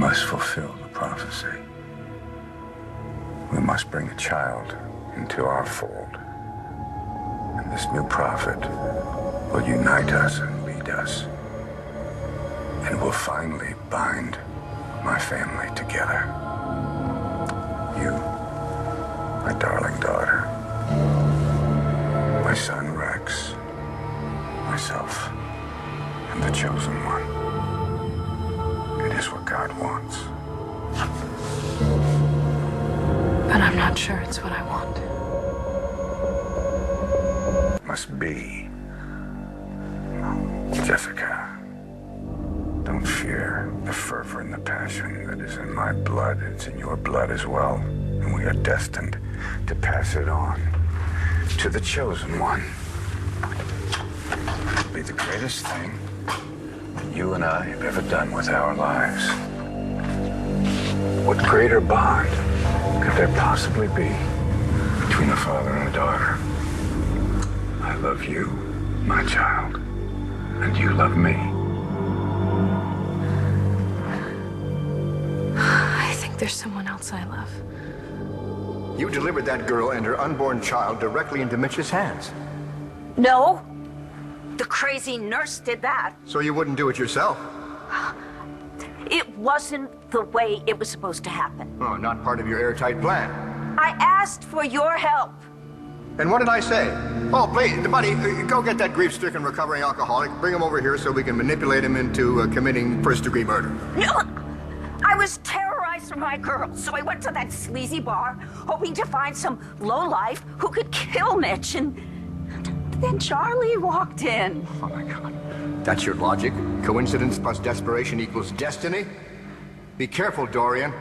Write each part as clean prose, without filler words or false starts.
must fulfill the prophecy. We must bring a child into our fold. And this new prophet will unite us and lead us. And will finally bind my family together. You, my darling daughter, my son Rex, myself, and the chosen one. It is what God wants. But I'm not sure it's what I want. Must be. Jessica, don't fear the fervor and the passion that is in my blood. It's in your blood as well. And we are destined to pass it on to the chosen one. It'll be the greatest thing that you and I have ever done with our lives. What greater bond could there possibly be between a father and a daughter? I love you, my child, and you love me. I think there's someone else I love. You delivered that girl and her unborn child directly into Mitch's hands. No. The crazy nurse did that. So you wouldn't do it yourself? It wasn't the way it was supposed to happen. Oh, not part of your airtight plan. I asked for your help. And what did I say? Oh, please, buddy, go get that grief-stricken recovering alcoholic. Bring him over here so we can manipulate him into committing first-degree murder. No, I was terrorized for my girl, so I went to that sleazy bar, hoping to find some lowlife who could kill Mitch, and then Charlie walked in. Oh, my God. That's your logic? Coincidence plus desperation equals destiny? Be careful, Dorian.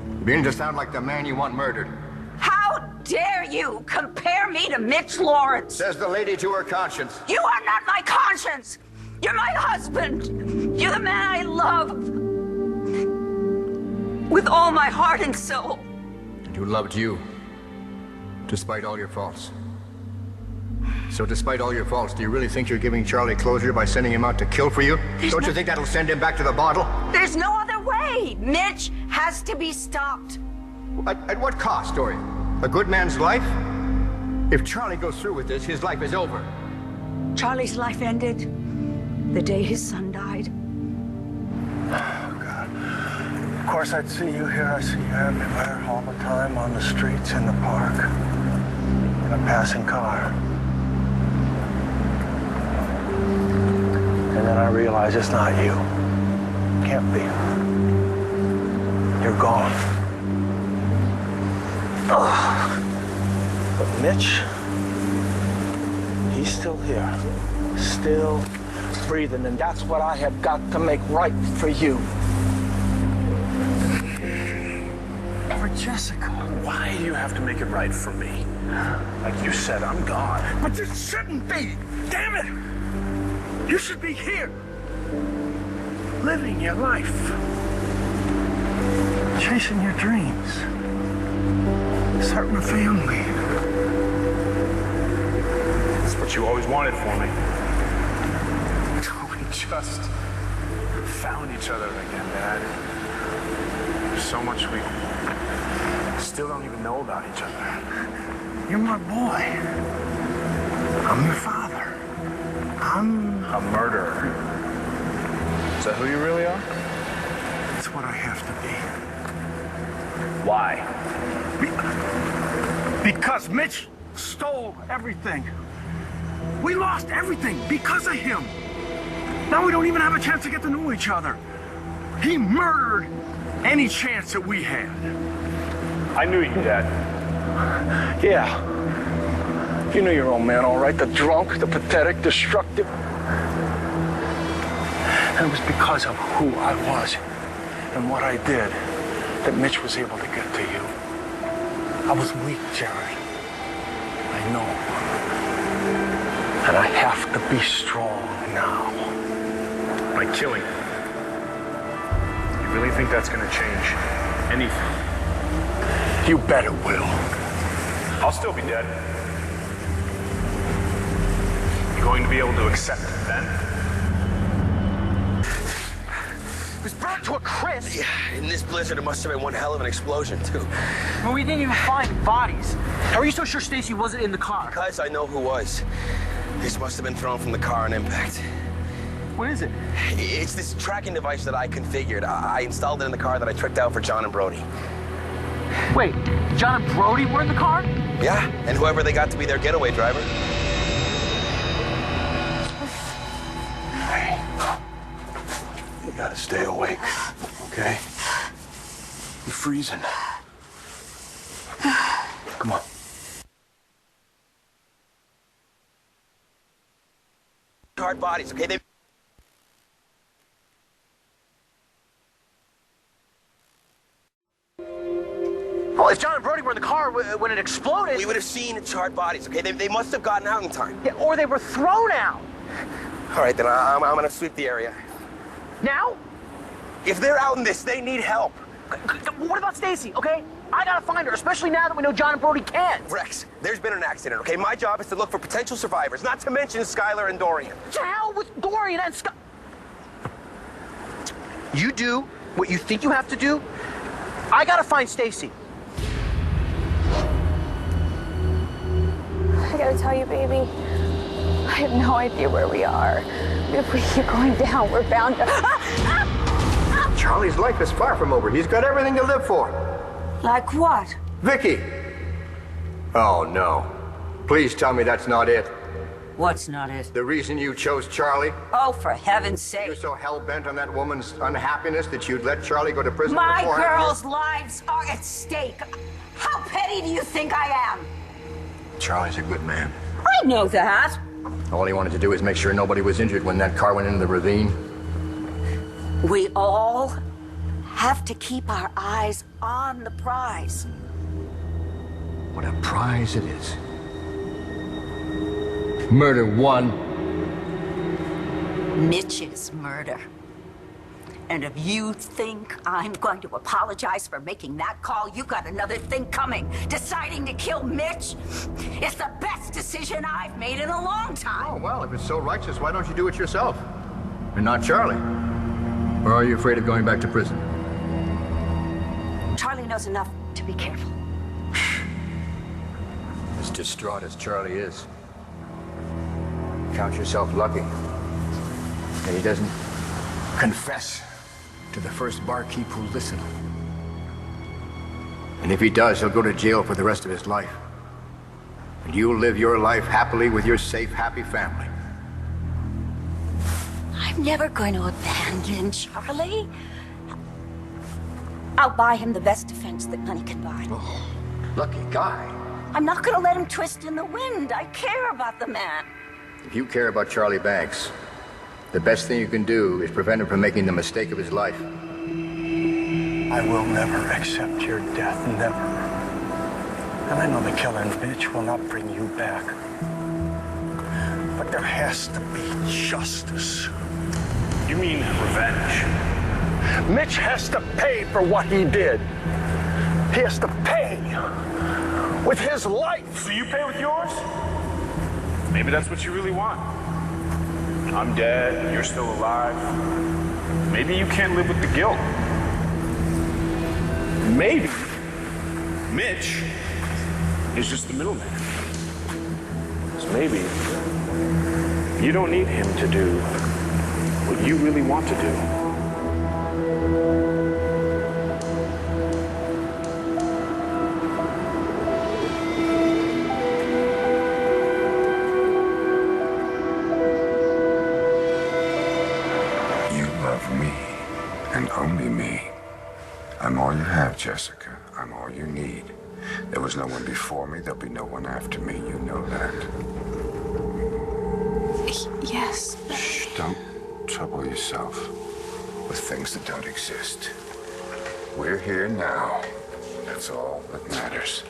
You're beginning to sound like the man you want murdered. How dare you compare me to Mitch Lawrence? Says the lady to her conscience. You are not my conscience. You're my husband. You're the man I love. With all my heart and soul. And who loved you, despite all your faults. So despite all your faults, do you really think you're giving Charlie closure by sending him out to kill for you? Don't you think that'll send him back to the bottle? There's no other way. Mitch has to be stopped. At what cost, Dorian? A good man's life? If Charlie goes through with this, his life is over. Charlie's life ended the day his son died. Oh, God. Of course, I'd see you here. I see you everywhere, all the time, on the streets, in the park, in a passing car. And then I realize it's not you. Can't be. You're gone. Ugh. But Mitch, he's still here. Still breathing, and that's what I have got to make right for you. For Jessica. Why do you have to make it right for me? Like you said, I'm gone. But this shouldn't be. Damn it! You should be here. Living your life. Chasing your dreams. Starting a family. That's what you always wanted for me. We just found each other again, Dad. There's so much we still don't even know about each other. You're my boy. I'm your father. I'm A murderer. Is that who you really are? It's what I have to be. Why? Because Mitch stole everything. We lost everything because of him. Now we don't even have a chance to get to know each other. He murdered any chance that we had. I knew you, Dad. Yeah. You knew your own man, all right. The drunk, the pathetic, destructive. And it was because of who I was and what I did that Mitch was able to get to you. I was weak, Jared. I know. And I have to be strong now. By killing him. You really think that's gonna change anything? You bet it will. I'll still be dead. You going to be able to accept it then? It was brought Not to a crisp. Yeah, in this blizzard, it must have been one hell of an explosion, too. Well, we didn't even find bodies. How are you so sure Stacy wasn't in the car? Because I know who was. This must have been thrown from the car on impact. What is it? It's this tracking device that I configured. I installed it in the car that I tricked out for John and Brody. Wait, John and Brody were in the car? Yeah, and whoever they got to be their getaway driver. Hey, you gotta stay awake, okay? You're freezing. Come on. Hard bodies, okay? Well, if John and Brody were in the car when it exploded... We would have seen charred bodies, okay? They must have gotten out in time. Yeah, or they were thrown out. All right, then I'm gonna sweep the area. Now? If they're out in this, they need help. What about Stacy, okay? I gotta find her, especially now that we know John and Brody can't. Rex, there's been an accident, okay? My job is to look for potential survivors, not to mention Skylar and Dorian. To hell with Dorian and Scott. You do what you think you have to do. I gotta find Stacy. I gotta tell you, baby, I have no idea where we are. If we keep going down, we're bound to... Charlie's life is far from over. He's got everything to live for. Like what? Vicky! Oh, no. Please tell me that's not it. What's not it? The reason you chose Charlie? Oh, for heaven's You're sake. so hell-bent on that woman's unhappiness that you'd let Charlie go to prison My before girls' lives are at stake. How petty do you think I am? Charlie's a good man. I know that. All he wanted to do was make sure nobody was injured when that car went into the ravine. We all have to keep our eyes on the prize. What a prize it is. Murder one. Mitch's murder. And if you think I'm going to apologize for making that call, you got another thing coming. Deciding to kill Mitch is the best decision I've made in a long time. Oh, well, if it's so righteous, why don't you do it yourself? And not Charlie? Or are you afraid of going back to prison? Charlie knows enough to be careful. As distraught as Charlie is, count yourself lucky that he doesn't confess to the first barkeep who'll listen. And if he does, he'll go to jail for the rest of his life. And you'll live your life happily with your safe, happy family. I'm never going to abandon Charlie. I'll buy him the best defense that money can buy. Oh, lucky guy. I'm not going to let him twist in the wind. I care about the man. If you care about Charlie Banks, the best thing you can do is prevent him from making the mistake of his life. I will never accept your death, never. And I know the killer Mitch will not bring you back. But there has to be justice. You mean revenge? Mitch has to pay for what he did. He has to pay with his life. So you pay with yours? Maybe that's what you really want. I'm dead, you're still alive. Maybe you can't live with the guilt. Maybe Mitch is just the middleman. So maybe you don't need him to do what you really want to do. Me, and only me. I'm all you have, Jessica. I'm all you need. There was no one before me. There'll be no one after me. You know that. Yes. Shh, don't trouble yourself with things that don't exist. We're here now. That's all that matters.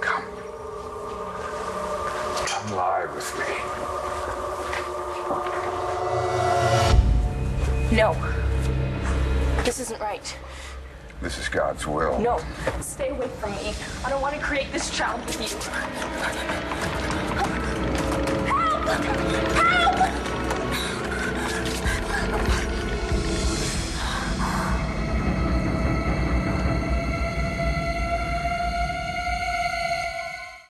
Come. Come lie with me. No. This isn't right. This is God's will. No. Stay away from me. I don't want to create this child with you. Help! Help!